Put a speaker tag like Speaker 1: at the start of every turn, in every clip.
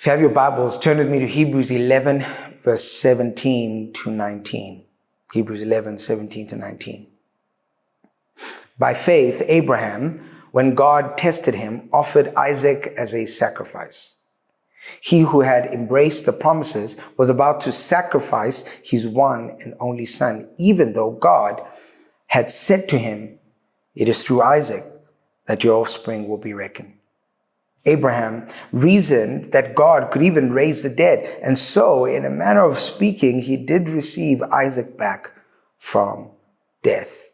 Speaker 1: If you have your Bibles, turn with me to Hebrews 11, verse 17 to 19. Hebrews 11, 17 to 19. By faith, Abraham, when God tested him, offered Isaac as a sacrifice. He who had embraced the promises was about to sacrifice his one and only son, even though God had said to him, "It is through Isaac that your offspring will be reckoned." Abraham reasoned that God could even raise the dead, and so, in a manner of speaking, he did receive Isaac back from death.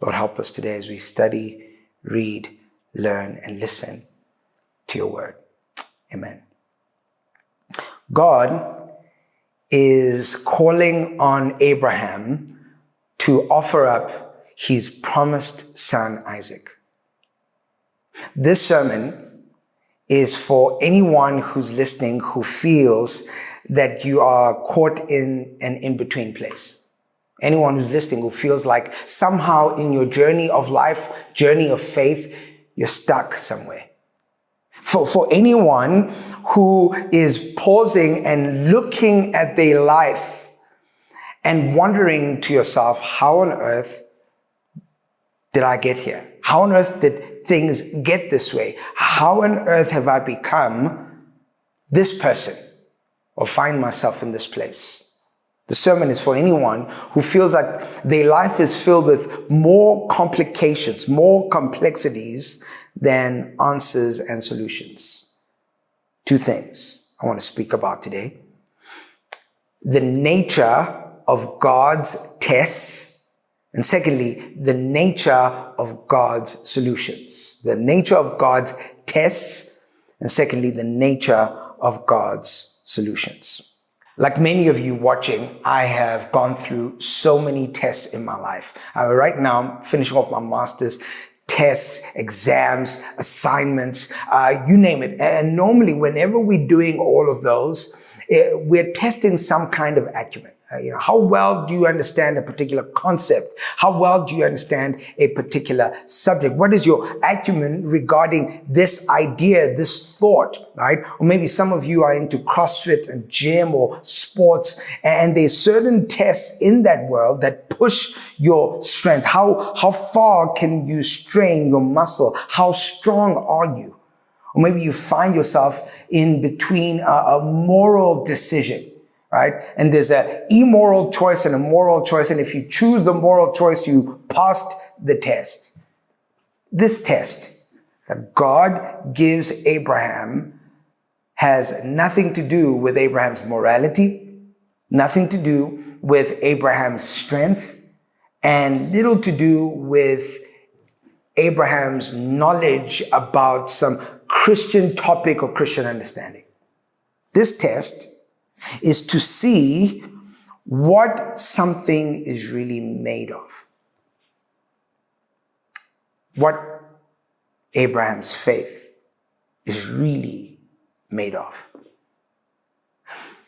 Speaker 1: Lord, help us today as we study, read, learn, and listen to your word. Amen. God is calling on Abraham to offer up his promised son, Isaac. This sermon is for anyone who's listening who feels that you are caught in an in-between place. Anyone who's listening who feels like somehow in your journey of life, journey of faith, you're stuck somewhere. For anyone who is pausing and looking at their life and wondering to yourself, how on earth did I get here? How on earth did things get this way? How on earth have I become this person or find myself in this place? The sermon is for anyone who feels like their life is filled with more complications, more complexities than answers and solutions. Two things I want to speak about today: the nature of God's tests, and secondly, the nature of God's solutions. The nature of God's tests, and secondly, the nature of God's solutions. Like many of you watching, I have gone through so many tests in my life. Right now, I'm finishing off my master's, tests, exams, assignments, you name it. And normally, whenever we're doing all of those, we're testing some kind of acumen. How well do you understand a particular concept? How well do you understand a particular subject? What is your acumen regarding this idea, this thought, right? Or maybe some of you are into CrossFit and gym or sports, and there's certain tests in that world that push your strength. How far can you strain your muscle? How strong are you? Or maybe you find yourself in between a moral decision. Right? And there's an immoral choice and a moral choice. And if you choose the moral choice, you passed the test. This test that God gives Abraham has nothing to do with Abraham's morality, nothing to do with Abraham's strength, and little to do with Abraham's knowledge about some Christian topic or Christian understanding. This test is to see what something is really made of. What Abraham's faith is really made of.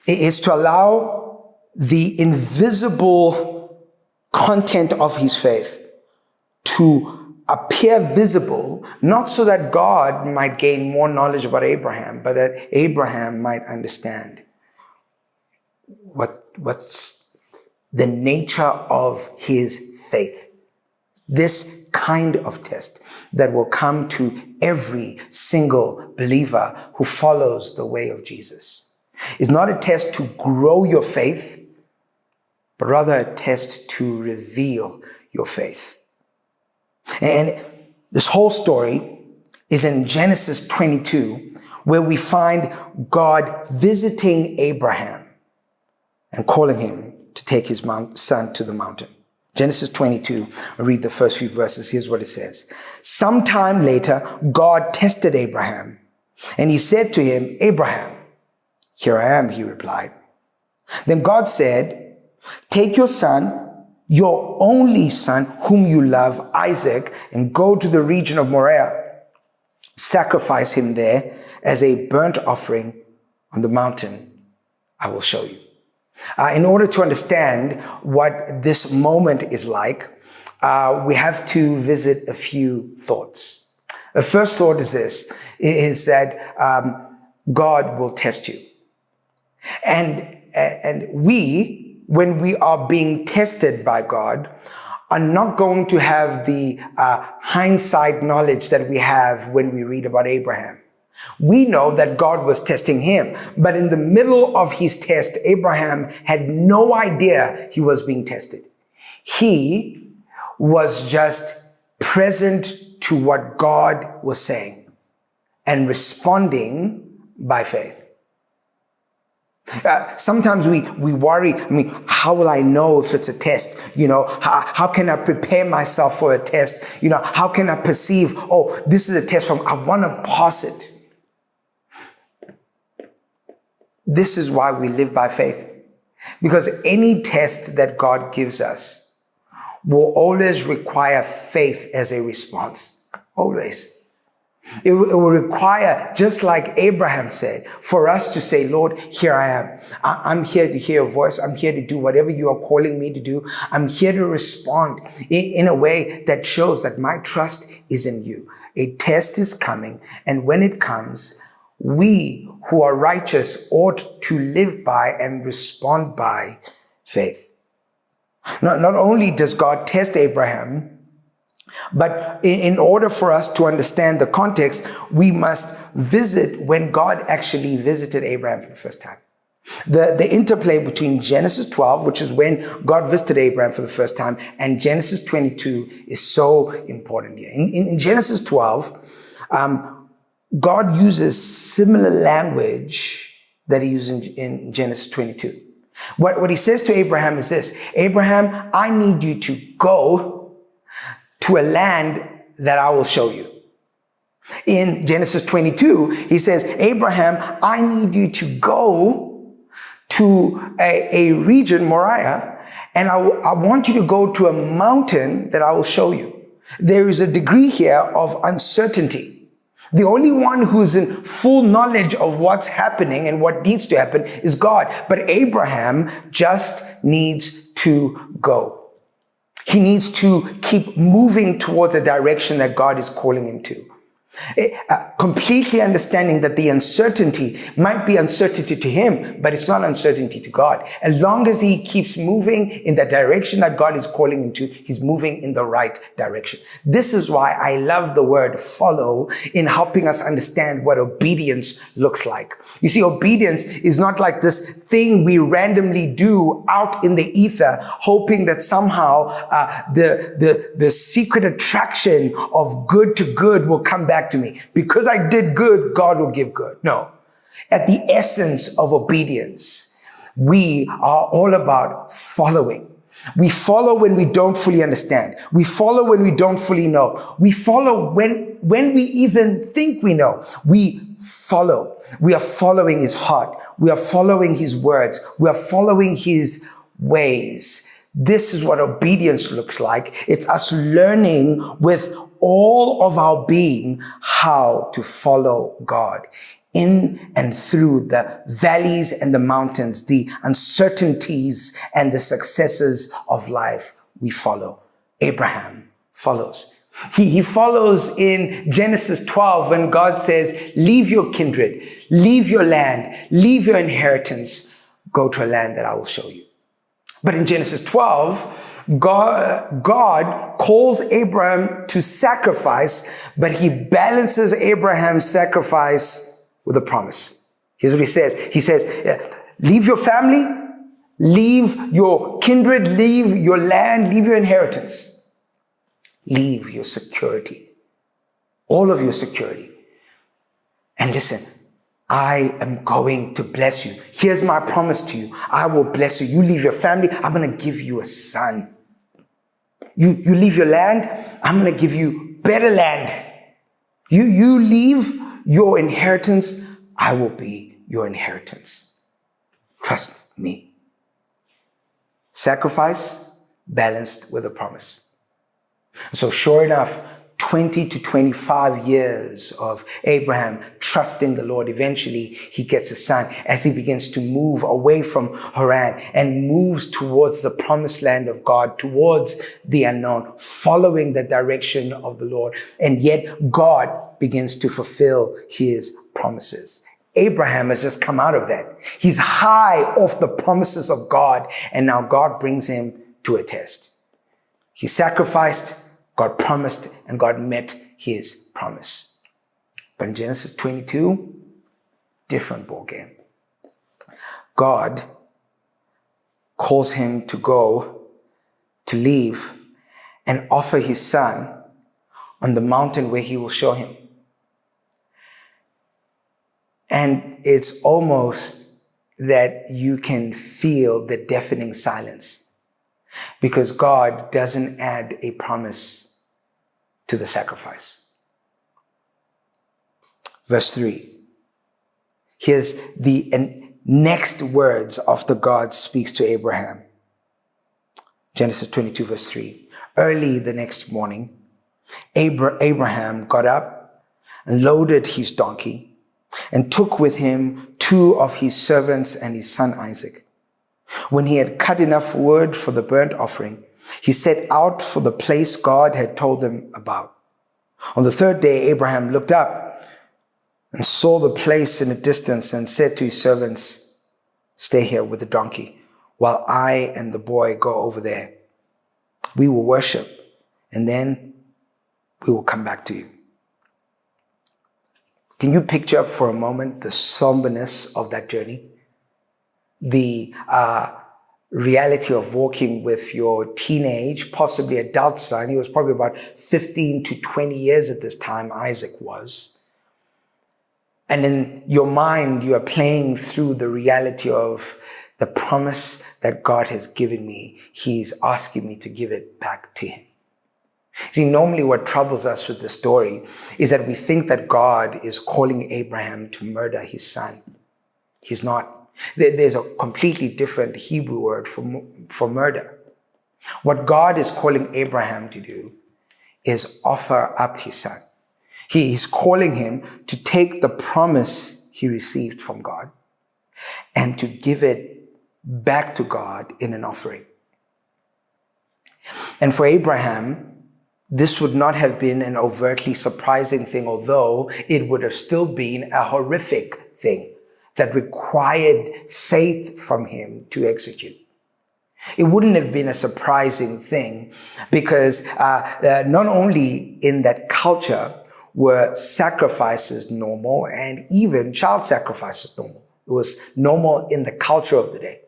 Speaker 1: It is to allow the invisible content of his faith to appear visible, not so that God might gain more knowledge about Abraham, but that Abraham might understand what's the nature of his faith. This kind of test that will come to every single believer who follows the way of Jesus is not a test to grow your faith, but rather a test to reveal your faith. And this whole story is in Genesis 22, where we find God visiting Abraham and calling him to take his son to the mountain. Genesis 22, I'll read the first few verses. Here's what it says. Sometime later, God tested Abraham, and he said to him, "Abraham." "Here I am," he replied. Then God said, "Take your son, your only son, whom you love, Isaac, and go to the region of Moriah. Sacrifice him there as a burnt offering on the mountain I will show you." In order to understand what this moment is like, we have to visit a few thoughts. The first thought is this, is that God will test you. And we, when we are being tested by God, are not going to have the hindsight knowledge that we have when we read about Abraham. We know that God was testing him, but in the middle of his test, Abraham had no idea he was being tested. He was just present to what God was saying and responding by faith. Sometimes we worry, how will I know if it's a test? How can I prepare myself for a test? How can I perceive, this is a test I want to pass it. This is why we live by faith. Because any test that God gives us will always require faith as a response. Always. It will require, just like Abraham said, for us to say, Lord, here I am. I'm here to hear your voice. I'm here to do whatever you are calling me to do. I'm here to respond in a way that shows that my trust is in you. A test is coming, and when it comes, we who are righteous ought to live by and respond by faith. Not only does God test Abraham, but in order for us to understand the context, we must visit when God actually visited Abraham for the first time. The interplay between Genesis 12, which is when God visited Abraham for the first time, and Genesis 22 is so important here. In Genesis 12, God uses similar language that he used in Genesis 22. What he says to Abraham is this: Abraham, I need you to go to a land that I will show you. In Genesis 22, he says, Abraham, I need you to go to a region, Moriah, and I want you to go to a mountain that I will show you. There is a degree here of uncertainty. The only one who's in full knowledge of what's happening and what needs to happen is God. But Abraham just needs to go. He needs to keep moving towards a direction that God is calling him to. Completely understanding that the uncertainty might be uncertainty to him, but it's not uncertainty to God. As long as he keeps moving in the direction that God is calling him to, he's moving in the right direction. This is why I love the word follow in helping us understand what obedience looks like. You see, obedience is not like this thing we randomly do out in the ether, hoping that somehow the secret attraction of good to good will come back to me. Because I did good, God will give good. No. At the essence of obedience, we are all about following. We follow when we don't fully understand. We follow when we don't fully know. We follow when we even think we know. We follow. We are following his heart. We are following his words. We are following his ways. This is what obedience looks like. It's us learning with all of our being how to follow God in and through the valleys and the mountains, the uncertainties and the successes of life. We follow. Abraham follows. He follows in Genesis 12 when God says, leave your kindred, leave your land, leave your inheritance, go to a land that I will show you. But in Genesis 12, God calls Abraham to sacrifice, but he balances Abraham's sacrifice with a promise. Here's what he says. He says, leave your family, leave your kindred, leave your land, leave your inheritance. Leave your security, all of your security. And listen, I am going to bless you. Here's my promise to you. I will bless you. You leave your family, I'm going to give you a son. You leave your land, I'm going to give you better land. You leave your inheritance, I will be your inheritance. Trust me. Sacrifice balanced with a promise. So sure enough, 20 to 25 years of Abraham trusting the Lord. Eventually, he gets a son as he begins to move away from Haran and moves towards the promised land of God, towards the unknown, following the direction of the Lord. And yet God begins to fulfill his promises. Abraham has just come out of that. He's high off the promises of God, and now God brings him to a test. He sacrificed, God promised, and God met his promise. But in Genesis 22, different ballgame. God calls him to go, to leave, and offer his son on the mountain where he will show him. And it's almost that you can feel the deafening silence, because God doesn't add a promise to the sacrifice. Verse 3. Here's the next words after God speaks to Abraham. Genesis 22, verse 3. Early the next morning, Abraham got up and loaded his donkey and took with him 2 of his servants and his son Isaac. When he had cut enough wood for the burnt offering, he set out for the place God had told him about. On the 3rd day, Abraham looked up and saw the place in a distance and said to his servants, "Stay here with the donkey while I and the boy go over there. We will worship, and then we will come back to you." Can you picture for a moment the somberness of that journey? The reality of walking with your teenage, possibly adult son. He was probably about 15 to 20 years at this time, Isaac was. And in your mind, you are playing through the reality of the promise that God has given me. He's asking me to give it back to him. See, normally what troubles us with the story is that we think that God is calling Abraham to murder his son. He's not. There's a completely different Hebrew word for murder. What God is calling Abraham to do is offer up his son. He's calling him to take the promise he received from God and to give it back to God in an offering. And for Abraham, this would not have been an overtly surprising thing, although it would have still been a horrific thing that required faith from him to execute. It wouldn't have been a surprising thing because not only in that culture were sacrifices normal and even child sacrifices normal. It was normal in the culture of the day.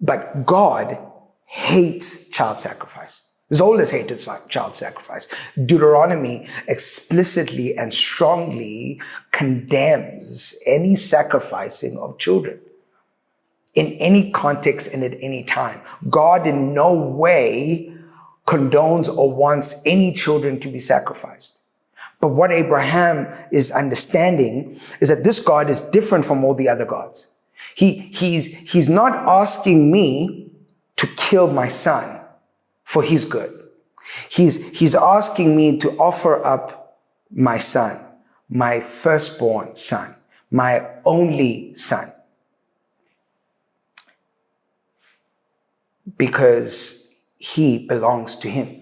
Speaker 1: But God hates child sacrifice. He's always hated child sacrifice. Deuteronomy explicitly and strongly condemns any sacrificing of children in any context and at any time. God in no way condones or wants any children to be sacrificed. But what Abraham is understanding is that this God is different from all the other gods. He's not asking me to kill my son for his good. He's asking me to offer up my son, my firstborn son, my only son. Because he belongs to him.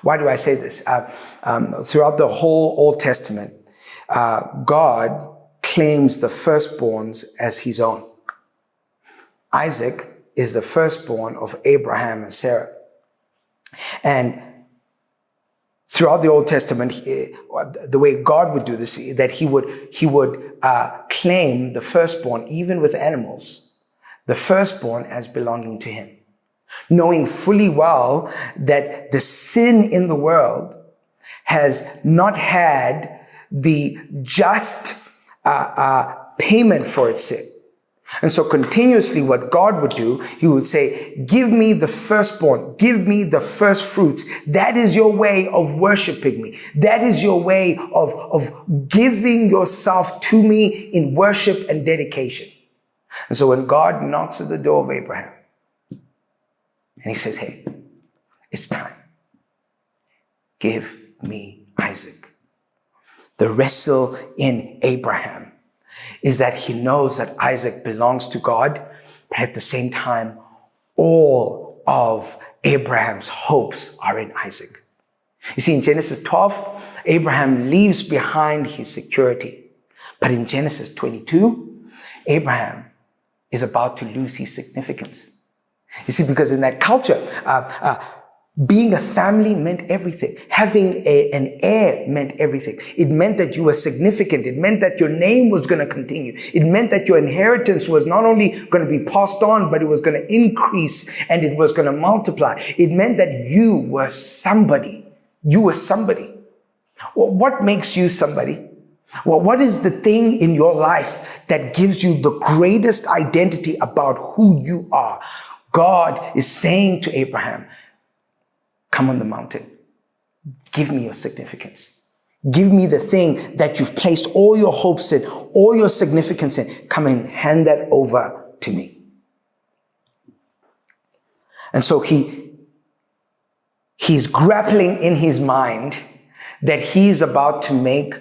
Speaker 1: Why do I say this? Throughout the whole Old Testament, God claims the firstborns as his own. Isaac is the firstborn of Abraham and Sarah. And throughout the Old Testament, the way God would do this, that he would claim the firstborn, even with animals, the firstborn as belonging to him, knowing fully well that the sin in the world has not had the just payment for its sin. And so continuously what God would do, he would say, give me the firstborn, give me the first fruits. That is your way of worshiping me. That is your way of giving yourself to me in worship and dedication. And so when God knocks at the door of Abraham and he says, hey, it's time. Give me Isaac. The wrestle in Abraham is that he knows that Isaac belongs to God, but at the same time, all of Abraham's hopes are in Isaac. You see, in Genesis 12, Abraham leaves behind his security, But in Genesis 22, Abraham is about to lose his significance. You see, because in that culture, being a family meant everything. Having an heir meant everything. It meant that you were significant. It meant that your name was going to continue. It meant that your inheritance was not only going to be passed on, but it was going to increase and it was going to multiply. It meant that you were somebody. You were somebody. Well, what makes you somebody? Well, what is the thing in your life that gives you the greatest identity about who you are? God is saying to Abraham, come on the mountain. Give me your significance. Give me the thing that you've placed all your hopes in, all your significance in. Come and hand that over to me. And so he's grappling in his mind that he's about to make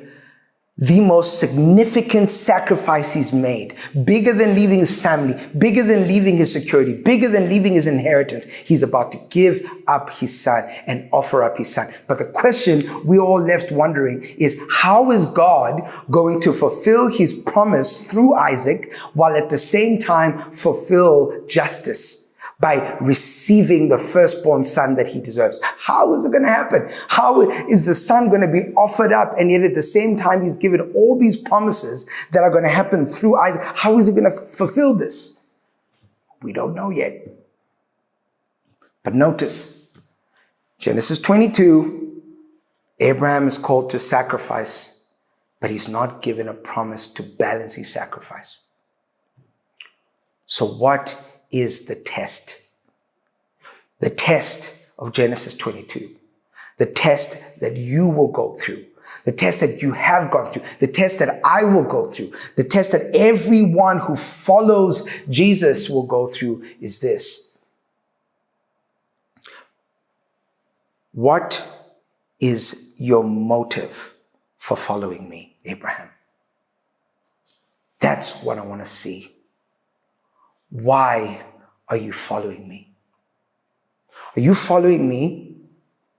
Speaker 1: the most significant sacrifice he's made, bigger than leaving his family, bigger than leaving his security, bigger than leaving his inheritance. He's about to give up his son and offer up his son. But the question we're all left wondering is, how is God going to fulfill his promise through Isaac while at the same time fulfill justice by receiving the firstborn son that he deserves? How is it going to happen? How is the son going to be offered up, and yet at the same time he's given all these promises that are going to happen through Isaac? How is he going to fulfill this? We don't know yet. But notice, Genesis 22, Abraham is called to sacrifice, but he's not given a promise to balance his sacrifice. So what is the test? The test of Genesis 22. The test that you will go through. The test that you have gone through. The test that I will go through. The test that everyone who follows Jesus will go through is this. What is your motive for following me, Abraham? That's what I want to see. Why are you following me? Are you following me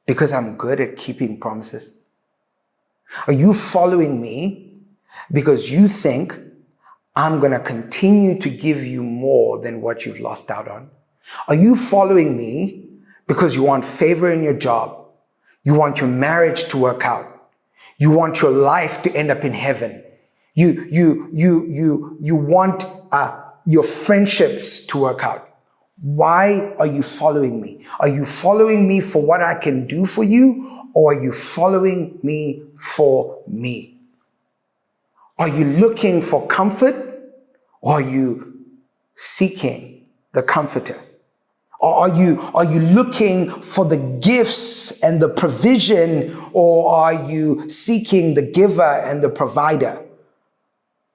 Speaker 1: because I'm good at keeping promises? Are you following me because you think I'm going to continue to give you more than what you've lost out on? Are you following me because you want favor in your job? You want your marriage to work out? You want your life to end up in heaven? You want your friendships to work out? Why are you following me? Are you following me for what I can do for you, or are you following me for me? Are you looking for comfort, or are you seeking the comforter? Or are you looking for the gifts and the provision, or are you seeking the giver and the provider?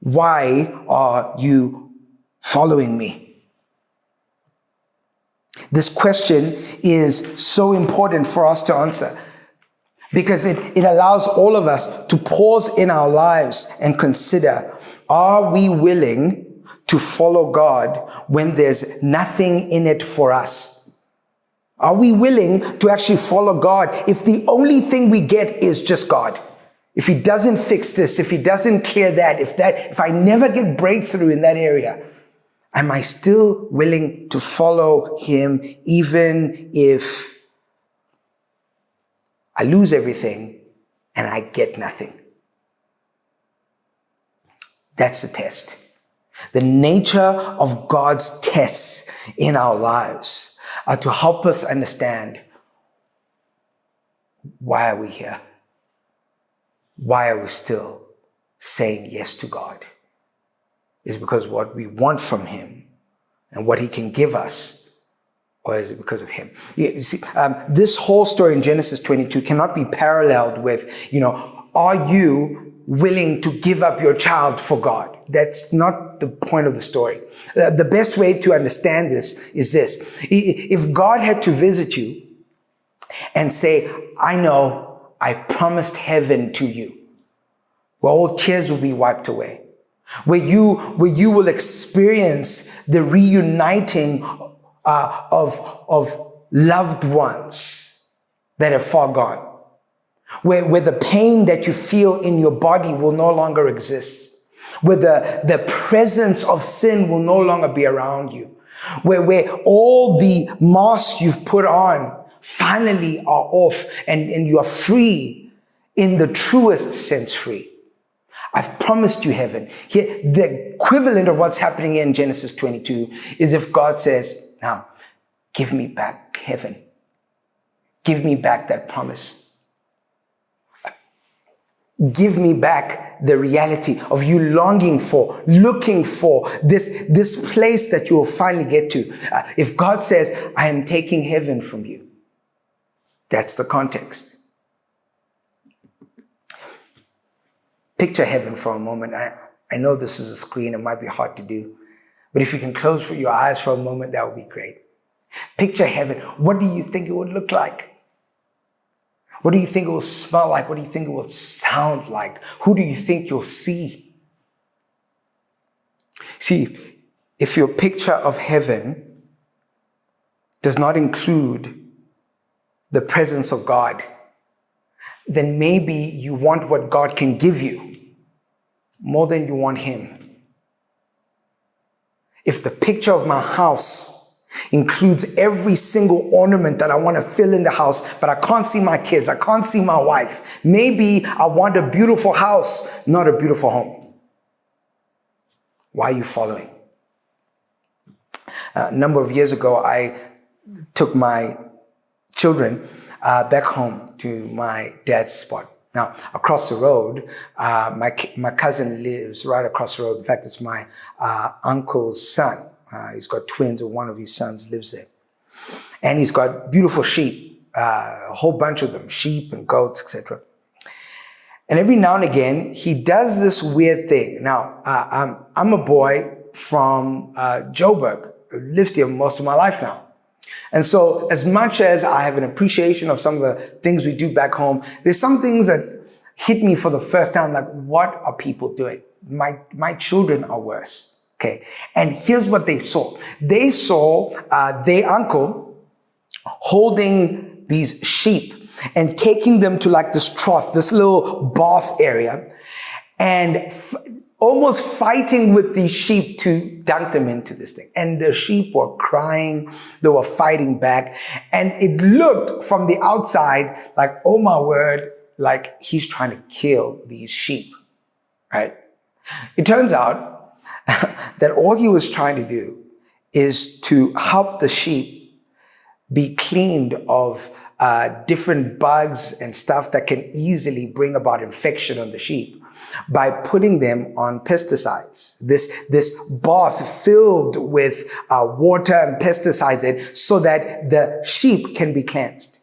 Speaker 1: Why are you following me? This question is so important for us to answer, because it allows all of us to pause in our lives and consider, are we willing to follow God when there's nothing in it for us? Are we willing to actually follow God if the only thing we get is just God? If he doesn't fix this, if he doesn't clear that, if I never get breakthrough in that area, am I still willing to follow him even if I lose everything and I get nothing? That's the test. The nature of God's tests in our lives are to help us understand, why are we here? Why are we still saying yes to God? Is it because what we want from him and what he can give us, or is it because of him? You see, this whole story in Genesis 22 cannot be paralleled with, are you willing to give up your child for God? That's not the point of the story. The best way to understand this is this. If God had to visit you and say, I know I promised heaven to you, where all tears will be wiped away, where you will experience the reuniting of loved ones that have far gone, where the pain that you feel in your body will no longer exist, where the presence of sin will no longer be around you, where all the masks you've put on finally are off and you are free, in the truest sense free. I've promised you heaven. Here, the equivalent of what's happening in Genesis 22 is if God says, now, give me back heaven. Give me back that promise. Give me back the reality of you longing for, looking for this place that you will finally get to. If God says, I am taking heaven from you, that's the context. Picture heaven for a moment. I know this is a screen. It might be hard to do. But if you can close your eyes for a moment, that would be great. Picture heaven. What do you think it would look like? What do you think it will smell like? What do you think it will sound like? Who do you think you'll see? See, if your picture of heaven does not include the presence of God, then maybe you want what God can give you more than you want Him. If the picture of my house includes every single ornament that I want to fill in the house, but I can't see my kids, I can't see my wife, maybe I want a beautiful house, not a beautiful home. Why are you following? A number of years ago, I took my children back home to my dad's spot. Now, across the road, my cousin lives right across the road. In fact, it's my uncle's son. He's got twins, and one of his sons lives there. And he's got beautiful sheep, a whole bunch of them, sheep and goats, etc. And every now and again, he does this weird thing. Now, I'm a boy from Joburg. I've lived here most of my life now. And so as much as I have an appreciation of some of the things we do back home, there's some things that hit me for the first time, like, what are people doing? My children are worse. Okay. And here's what they saw. They saw their uncle holding these sheep and taking them to like this trough, this little bath area, and almost fighting with these sheep to dunk them into this thing. And the sheep were crying. They were fighting back. And it looked from the outside like, oh my word, like he's trying to kill these sheep, right? It turns out that all he was trying to do is to help the sheep be cleaned of different bugs and stuff that can easily bring about infection on the sheep by putting them on pesticides. This bath filled with water and pesticides in so that the sheep can be cleansed.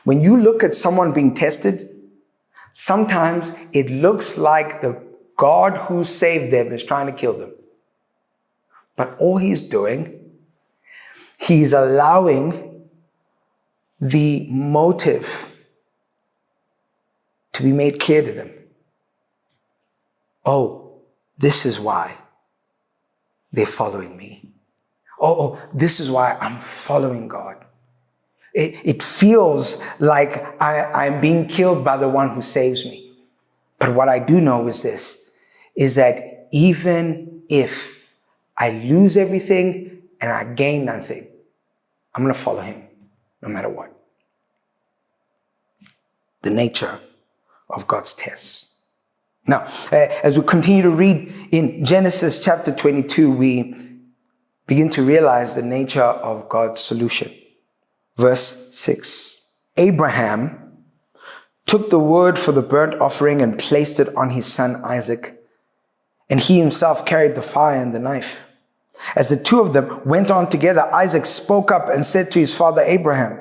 Speaker 1: When you look at someone being tested, sometimes it looks like the God who saved them is trying to kill them. But all he's doing, he's allowing the motive to be made clear to them. Oh, this is why they're following me. Oh, this is why I'm following God. It feels like I'm being killed by the one who saves me. But what I do know is this, is that even if I lose everything and I gain nothing, I'm going to follow him no matter what. The nature of God's tests. Now, as we continue to read in Genesis chapter 22, we begin to realize the nature of God's solution. Verse 6, Abraham took the wood for the burnt offering and placed it on his son Isaac, and he himself carried the fire and the knife. As the two of them went on together, Isaac spoke up and said to his father Abraham,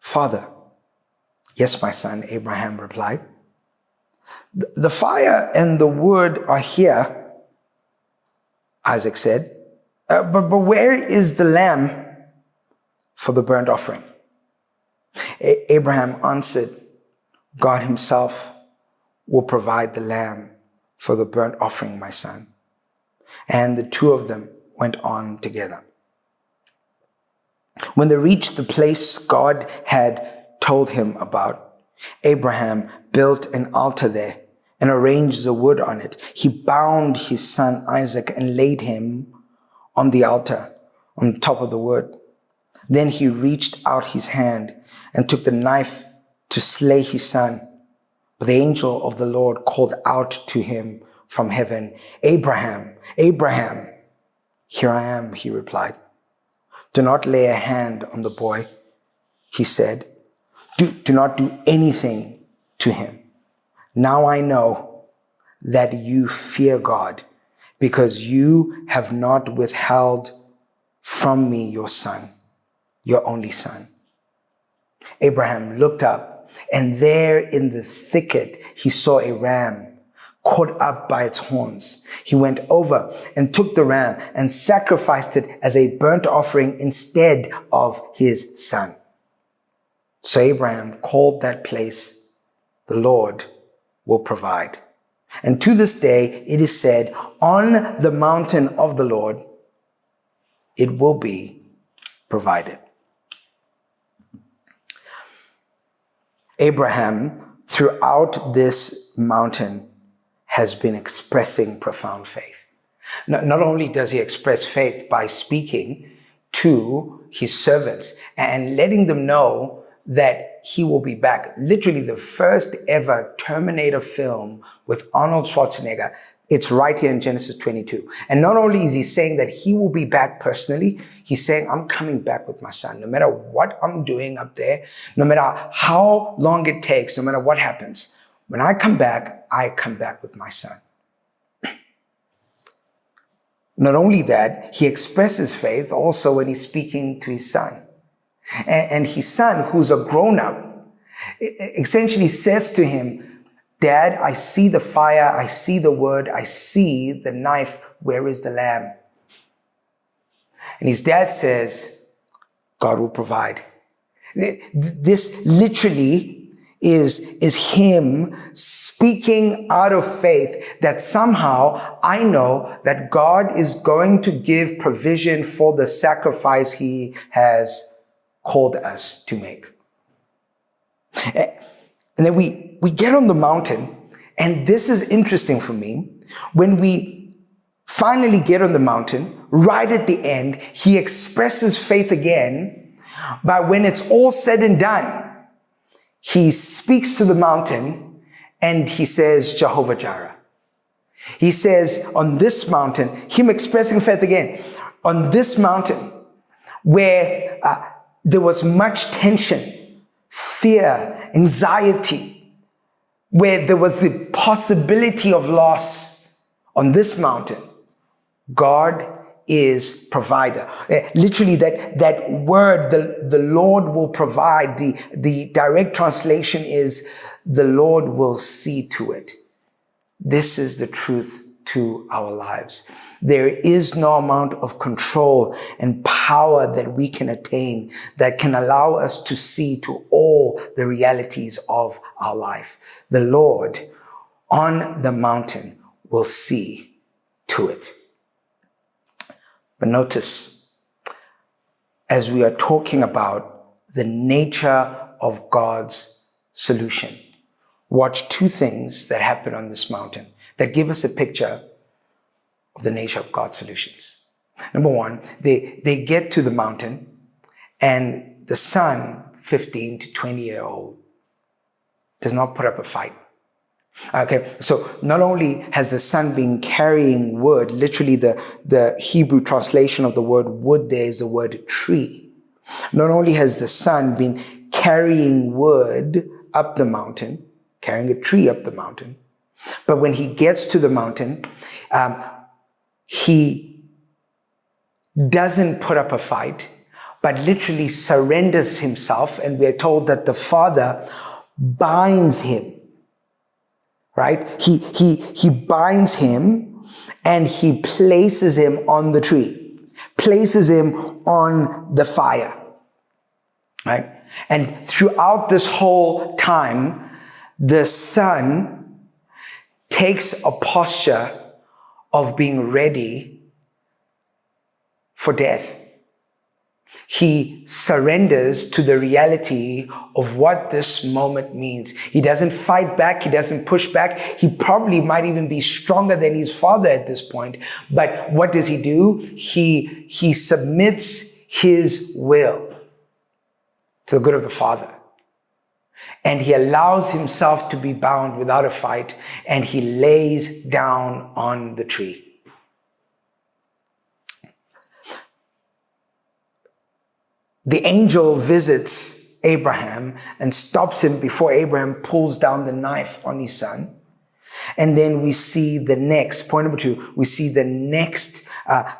Speaker 1: "Father." "Yes, my son," Abraham replied. "The fire and the wood are here," Isaac said, but where is the lamb for the burnt offering?" Abraham answered, "God himself will provide the lamb for the burnt offering, my son." And the two of them went on together. When they reached the place God had told him about, Abraham built an altar there and arranged the wood on it. He bound his son Isaac and laid him on the altar on top of the wood. Then he reached out his hand and took the knife to slay his son. But the angel of the Lord called out to him from heaven, "Abraham, Abraham." "Here I am," he replied. "Do not lay a hand on the boy," he said. Do not do anything to him. Now I know that you fear God, because you have not withheld from me your son, your only son." Abraham looked up, and there in the thicket he saw a ram caught up by its horns. He went over and took the ram and sacrificed it as a burnt offering instead of his son. So Abraham called that place, "The Lord will provide." And to this day it is said, "On the mountain of the Lord it will be provided." Abraham, throughout this mountain, has been expressing profound faith. Not only does he express faith by speaking to his servants and letting them know that he will be back. Literally the first ever Terminator film with Arnold Schwarzenegger. It's right here in Genesis 22. And not only is he saying that he will be back personally, he's saying, "I'm coming back with my son. No matter what I'm doing up there, no matter how long it takes, no matter what happens, when I come back with my son." Not only that, he expresses faith also when he's speaking to his son. And his son, who's a grown-up, essentially says to him, "Dad, I see the fire, I see the wood, I see the knife. Where is the lamb?" And his dad says, "God will provide." This literally is him speaking out of faith that somehow I know that God is going to give provision for the sacrifice he has called us to make. And then we get on the mountain, and this is interesting for me. When we finally get on the mountain, right at the end, he expresses faith again, but when it's all said and done, he speaks to the mountain and he says, "Jehovah Jireh." He says on this mountain, him expressing faith again, on this mountain where there was much tension, fear, anxiety, where there was the possibility of loss, on this mountain, God is provider. Literally that word, the Lord will provide, the direct translation is the Lord will see to it. This is the truth to our lives. There is no amount of control and power that we can attain that can allow us to see to all the realities of our life. The Lord on the mountain will see to it. But notice, as we are talking about the nature of God's solution, watch two things that happen on this mountain that give us a picture of the nature of God's solutions. Number one, they get to the mountain, and the son, 15 to 20-year-old, does not put up a fight. Okay, so not only has the son been carrying wood, literally the Hebrew translation of the word wood there is the word tree. Not only has the son been carrying wood up the mountain, carrying a tree up the mountain, but when he gets to the mountain, he doesn't put up a fight, but literally surrenders himself, and we're told that the father binds him. Right? He binds him and he places him on the tree, places him on the fire. Right? And throughout this whole time, the son takes a posture of being ready for death. he surrenders to the reality of what this moment means. He doesn't fight back. He doesn't push back. He probably might even be stronger than his father at this point. But what does he do? He submits his will to the good of the Father. And he allows himself to be bound without a fight, and he lays down on the tree. The angel visits Abraham and stops him before Abraham pulls down the knife on his son. And then we see the next, point number 2, we see the next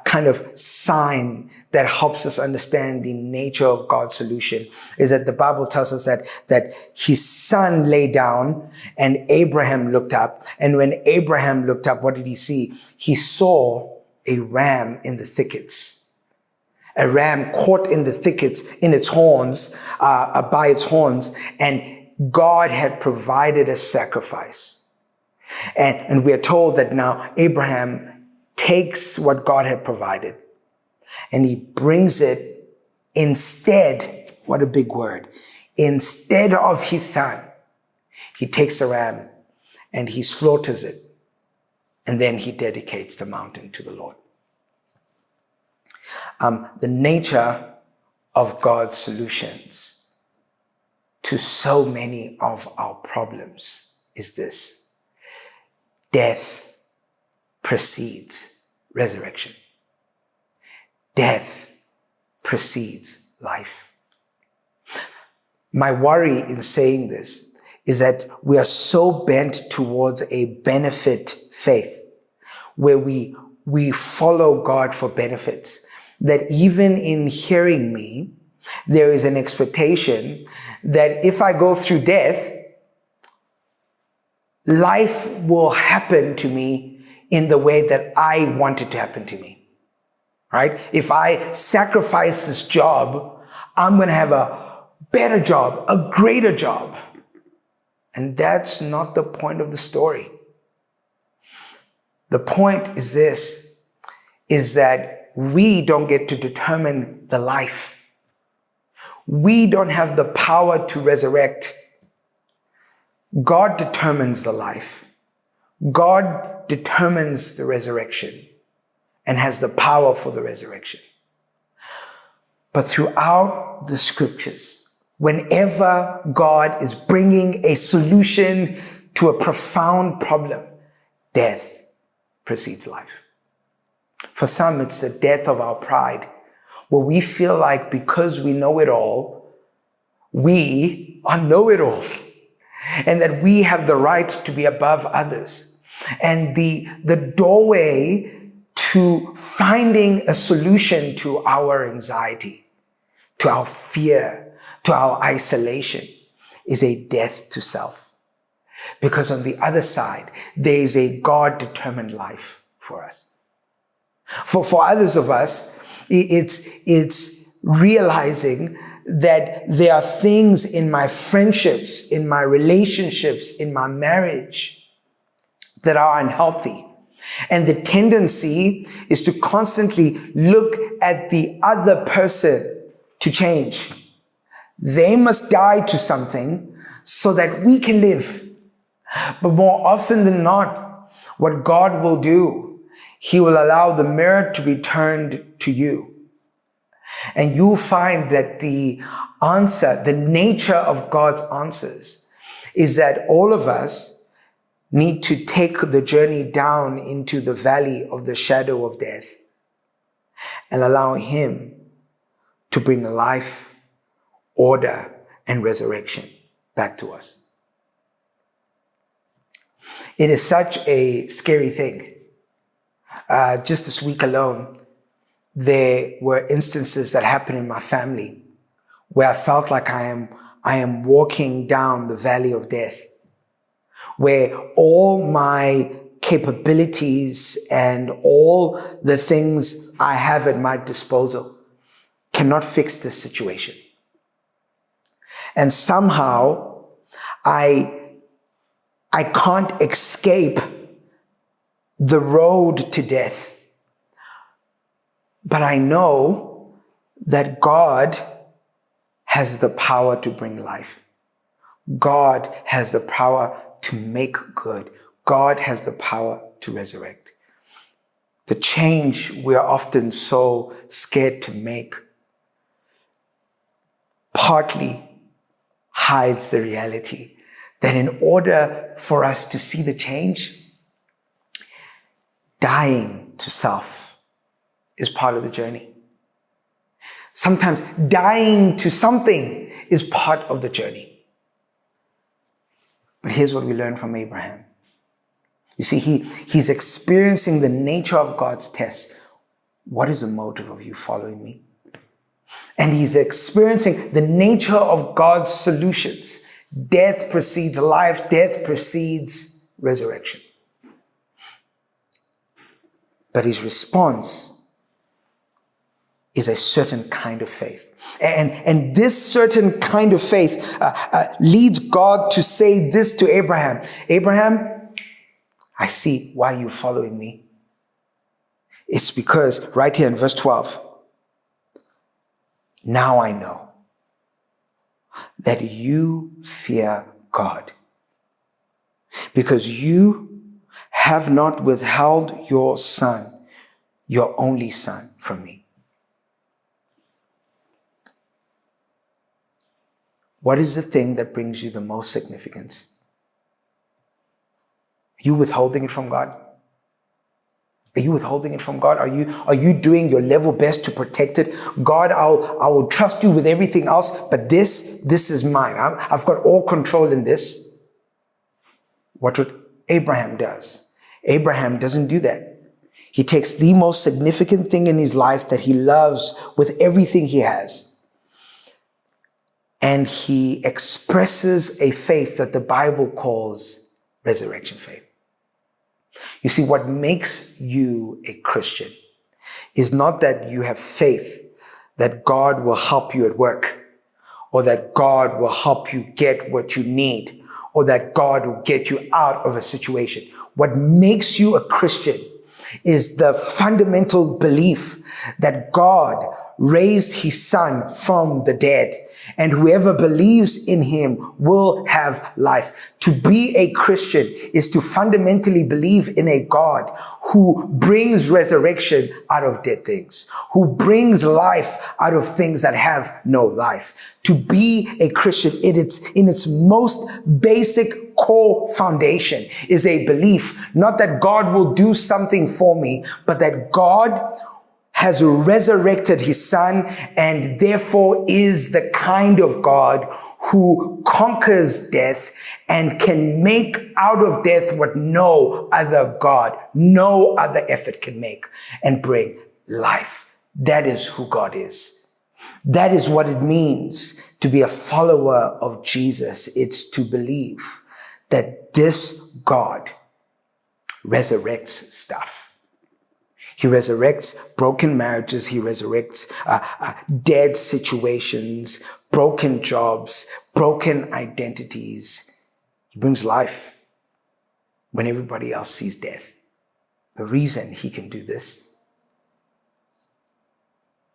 Speaker 1: kind of sign that helps us understand the nature of God's solution, is that the Bible tells us that his son lay down and Abraham looked up. And when Abraham looked up, what did he see? He saw a ram in the thickets. A ram caught in the thickets in its horns, by its horns, and God had provided a sacrifice. And we are told that now Abraham takes what God had provided and he brings it instead, what a big word, instead of his son. He takes a ram and he slaughters it, and then he dedicates the mountain to the Lord. The nature of God's solutions to so many of our problems is this: death precedes resurrection. Death precedes life. My worry in saying this is that we are so bent towards a benefit faith, where we follow God for benefits, that even in hearing me, there is an expectation that if I go through death, life will happen to me in the way that I want it to happen to me, right? If I sacrifice this job, I'm going to have a better job, a greater job. And that's not the point of the story. The point is this, is that we don't get to determine the life. We don't have the power to resurrect. God determines the life. God determines the resurrection and has the power for the resurrection. But throughout the scriptures, whenever God is bringing a solution to a profound problem, death precedes life. For some, it's the death of our pride, where we feel like because we know it all, we are know-it-alls, and that we have the right to be above others. And the doorway to finding a solution to our anxiety, to our fear, to our isolation, is a death to self. Because on the other side, there is a God-determined life for us. For others of us, it's realizing that there are things in my friendships, in my relationships, in my marriage that are unhealthy. And the tendency is to constantly look at the other person to change. They must die to something so that we can live. But more often than not, what God will do, He will allow the mirror to be turned to you. And you'll find that the answer, the nature of God's answers, is that all of us need to take the journey down into the valley of the shadow of death and allow Him to bring life, order, and resurrection back to us. It is such a scary thing. Just this week alone, there were instances that happened in my family where I felt like I am walking down the valley of death, where all my capabilities and all the things I have at my disposal cannot fix this situation. And somehow I can't escape the road to death. But I know that God has the power to bring life. God has the power to make good. God has the power to resurrect. The change we are often so scared to make partly hides the reality that in order for us to see the change, dying to self is part of the journey. Sometimes dying to something is part of the journey. But here's what we learn from Abraham. You see, he's experiencing the nature of God's test. What is the motive of you following me? And he's experiencing the nature of God's solutions. Death precedes life. Death precedes resurrection. But his response is a certain kind of faith. And this certain kind of faith leads God to say this to Abraham. Abraham, I see why you're following me. It's because right here in verse 12, now I know that you fear God, because you have not withheld your son, your only son, from me. What is the thing that brings you the most significance? Are you withholding it from God? Are you withholding it from God? Are you doing your level best to protect it? God, I will trust you with everything else, but this is mine. I've got all control in this. What Abraham does. Abraham doesn't do that. He takes the most significant thing in his life that he loves with everything he has, and he expresses a faith that the Bible calls resurrection faith. You see, what makes you a Christian is not that you have faith that God will help you at work, or that God will help you get what you need, or that God will get you out of a situation. What makes you a Christian is the fundamental belief that God raised his son from the dead, and whoever believes in him will have life. To be a Christian is to fundamentally believe in a God who brings resurrection out of dead things, who brings life out of things that have no life. To be a Christian in its most basic core foundation is a belief, not that God will do something for me, but that God has resurrected his son and therefore is the kind of God who conquers death and can make out of death what no other God, no other effort can make, and bring life. That is who God is. That is what it means to be a follower of Jesus. It's to believe that this God resurrects stuff. He resurrects broken marriages. He resurrects dead situations, broken jobs, broken identities. He brings life when everybody else sees death. The reason he can do this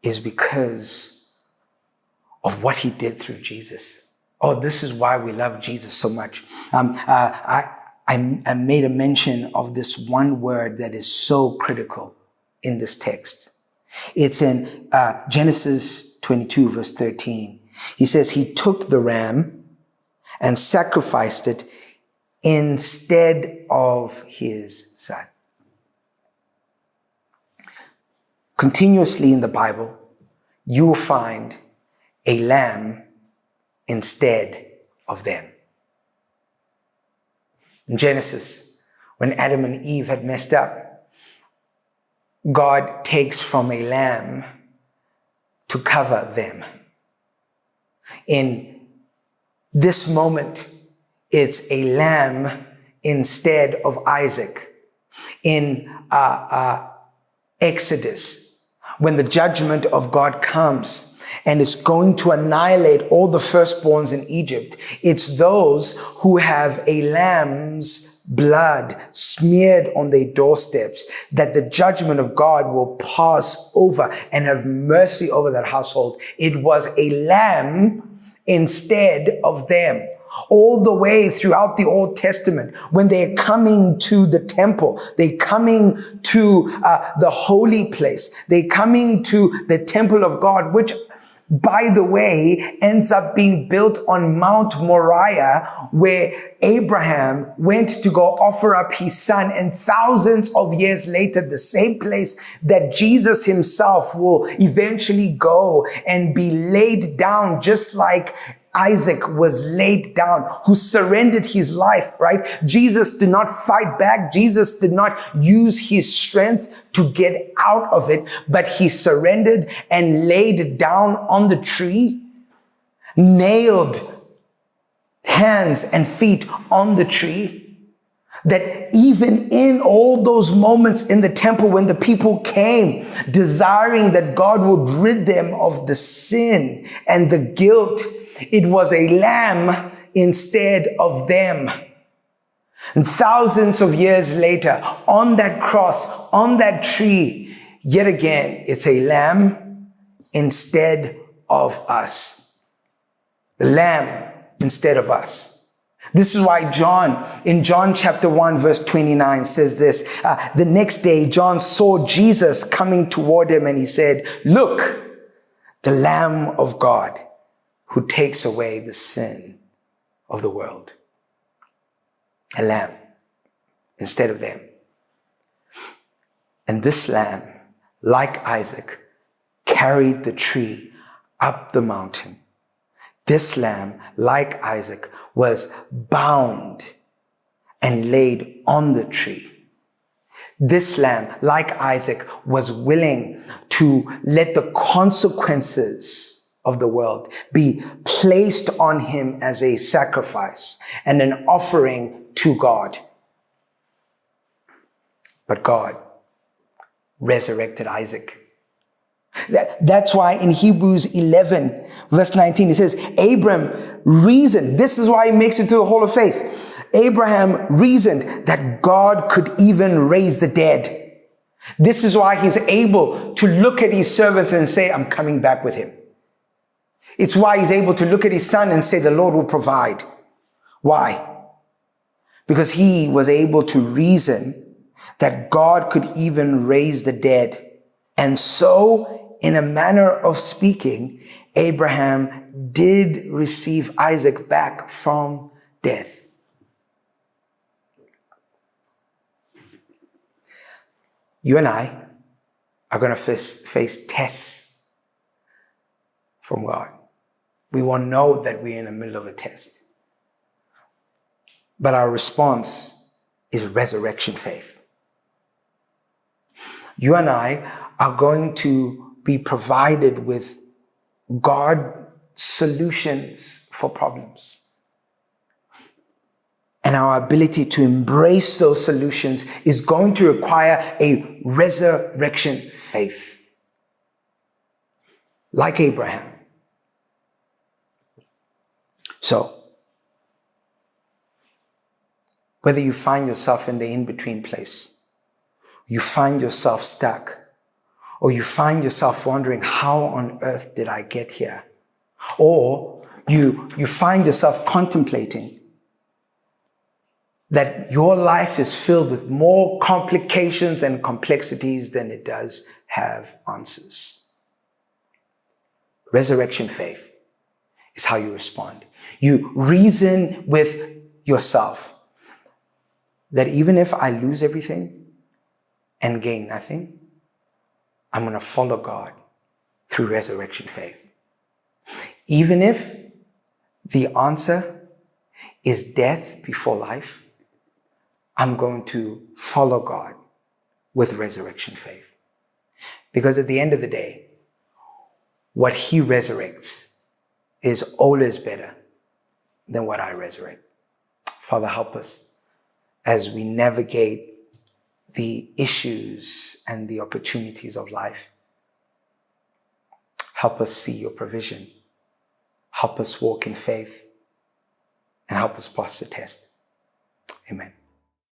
Speaker 1: is because of what he did through Jesus. Oh, this is why we love Jesus so much. I made a mention of this one word that is so critical in this text. It's in Genesis 22, verse 13. He says, he took the ram and sacrificed it instead of his son. Continuously in the Bible, you will find a lamb instead of them. In Genesis, when Adam and Eve had messed up, God takes from a lamb to cover them. In this moment, it's a lamb instead of Isaac. In Exodus, when the judgment of God comes and is going to annihilate all the firstborns in Egypt, it's those who have a lamb's blood smeared on their doorsteps, that the judgment of God will pass over and have mercy over that household. It was a lamb instead of them. All the way throughout the Old Testament, when they're coming to the temple, they're coming to the holy place, they're coming to the temple of God, which, by the way, ends up being built on Mount Moriah, where Abraham went to go offer up his son, and thousands of years later, the same place that Jesus himself will eventually go and be laid down, just like Isaac was laid down, who surrendered his life, right? Jesus did not fight back. Jesus did not use his strength to get out of it, but he surrendered and laid down on the tree, nailed hands and feet on the tree. That even in all those moments in the temple, when the people came desiring that God would rid them of the sin and the guilt, it was a lamb instead of them. And thousands of years later, on that cross, on that tree, yet again, it's a lamb instead of us. The lamb instead of us. This is why John, in John chapter 1, verse 29 says this, the next day, John saw Jesus coming toward him and he said, "Look, the Lamb of God, who takes away the sin of the world." A lamb instead of them. And this lamb, like Isaac, carried the tree up the mountain. This lamb, like Isaac, was bound and laid on the tree. This lamb, like Isaac, was willing to let the consequences of the world be placed on him as a sacrifice and an offering to God. But God resurrected Isaac. That's why in Hebrews 11, verse 19, it says, Abram reasoned. This is why he makes it to the Hall of Faith. Abraham reasoned that God could even raise the dead. This is why he's able to look at his servants and say, I'm coming back with him. It's why he's able to look at his son and say, the Lord will provide. Why? Because he was able to reason that God could even raise the dead. And so, in a manner of speaking, Abraham did receive Isaac back from death. You and I are going to face tests from God. We won't know that we're in the middle of a test. But our response is resurrection faith. You and I are going to be provided with God solutions for problems. And our ability to embrace those solutions is going to require a resurrection faith. Like Abraham. So, whether you find yourself in the in-between place, you find yourself stuck, or you find yourself wondering, how on earth did I get here? Or you find yourself contemplating that your life is filled with more complications and complexities than it does have answers. Resurrection faith is how you respond. You reason with yourself that even if I lose everything and gain nothing, I'm going to follow God through resurrection faith. Even if the answer is death before life, I'm going to follow God with resurrection faith. Because at the end of the day, what he resurrects is always better than what I resurrect. Father, help us as we navigate the issues and the opportunities of life. Help us see your provision. Help us walk in faith and help us pass the test. Amen.